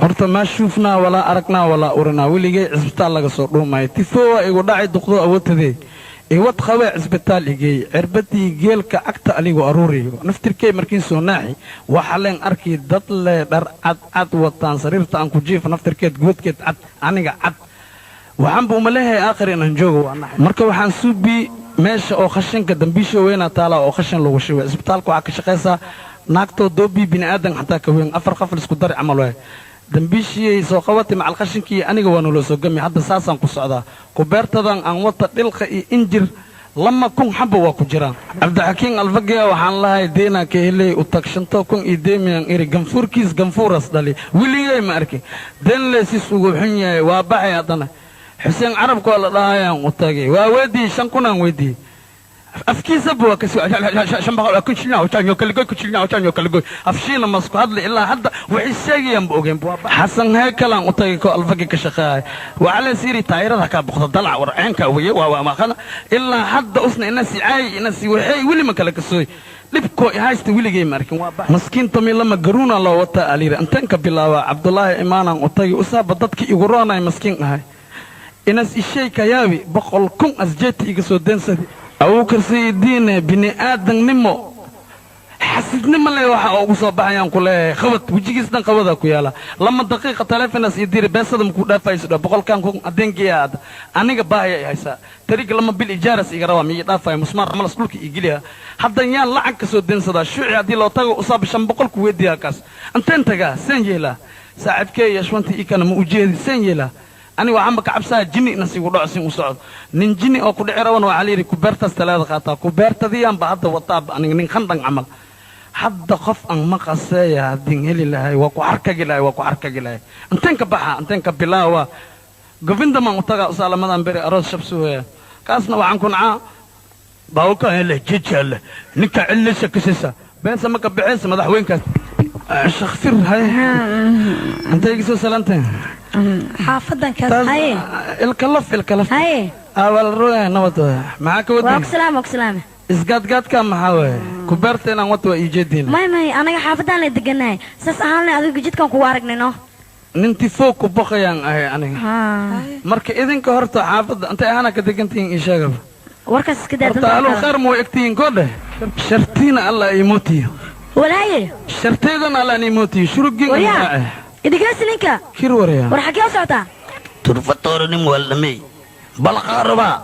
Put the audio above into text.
horta ma shufnaa walaa aragnaa walaa urinaa weligay cisbitaal laga soo dhuumay tifoowa igu dhacay duqdo awoodtadee iwad qabay cisbitaal igey cirbadii geelka agta aligu aruuriyo naftirkay markiin soo naaxi waxa leen arkay dad le dhar cad wataan sariirta aan ku jiif naftirkeed goodkeed cad aniga cad waxaan buu malahay aakhir inaan joogo marka waxaan suubi meesha oo khashinka dambiisha weena taala oo khashin lagu shubay cisbitaalka waxa ka shaqeysaa naagto doobi bini'aadan xataa ka weyn afar qafal isku dar amal way dambiishii soo qabatay macal khashinkii aniga waan loo soo gami hadda saasaan ku socdaa ku beertadan aan wata dhilqa iyo injir lama kun xabba waa ku jiraan cabdixakiin alfagiya waxaan lahay deena ka helay u tag shanto kun iyo deemiyan iri ganfuurkiis ganfuuras dhali weligay ma arkin deen leesis ugu xun yahay waa baxay haddana xuseen carabka waa la dhahayaan u tagay waa weydii 5 kun aan weydii afkiisa buu ka soo shanbaqa ku chilnaa oo taanyo kala goy afshiina masku hadli ilaa hadda wixii sheegayaan ogeyn buu xasan heekalan u tagay ko alfagi ka shaqaay waxa la siiri taayirada ka boqdo dalac warceenka weeye waa ma qana ilaa hadda usna inasi caay inasi waxay wili ma kala kasooy dibko haysta wiligay markin waa maskiin tumi lama garuuna loo wata aliira intan ka bilaaba abdullaahi imaanan u tagay usaaba dadki igu roonay maskiin ahay inas ishay ka yaabi 100 kun asjeeti iga soo densadi أو كرسيدين بني آدم نمو حسيتني ما لي واحد أو صوب بحيان كله خبط وجيكستان خبطها كيالا لما دقيقة تلفين ناس يدير بس هذا مكودا فايس ده بقول كان كون أدين كياد أنا جباهي هيسا تريك لما بالإجارة سيجروا مية دافع مسمار عمل سلوك يجيلها حتى يان لعنك سودين صدا شو عادي لو تاجو أصاب شام بقول كويدي هكاس أنت جا سنجيلا ساعد كي يشوانتي إكان موجود سنجيلا أنا وعمك عبسها جني نسي ورأسي وصعد نجني أو كل عروان وعليري كبرت ثلاثة خطا كبرت ذي أم بعد وطاب أنا نخندق عمل حد خف أن مقصايا دين هلي لهاي وكحركة جلاي وكحركة جلاي أنتن كبحة أنتن كبلاوة قفين دم متقع صار مدام بري أرز شبسوه كاسنا وعنكم باوكا هلا جيتشل نكا علسة كسسة بين سمك بعيس مدح وين كاس شخصير هاي أنت يجلسوا سلامتين حافظا كذا هاي الكلف هاي أول روح نوتو معك ودي وكسلامة قد كم محاوي كبرتنا وتو إيجادين ما أنا حافظا اللي دقناي ساس أهلنا أذوق جدكم كوارقنا نو ننتي فوق بقيان أهي أنا مرك إذن كهرت حافظ أنت أنا كدقنتين إيشاغب وركس كده تعالوا خير مو إكتين كله شرطين الله يموتي ولا هي شرطين الله يموتي شرقين ويا إذا جالس لينكا كير وريا ورحكي أصعدا ترفتورني مولمي بلقاربا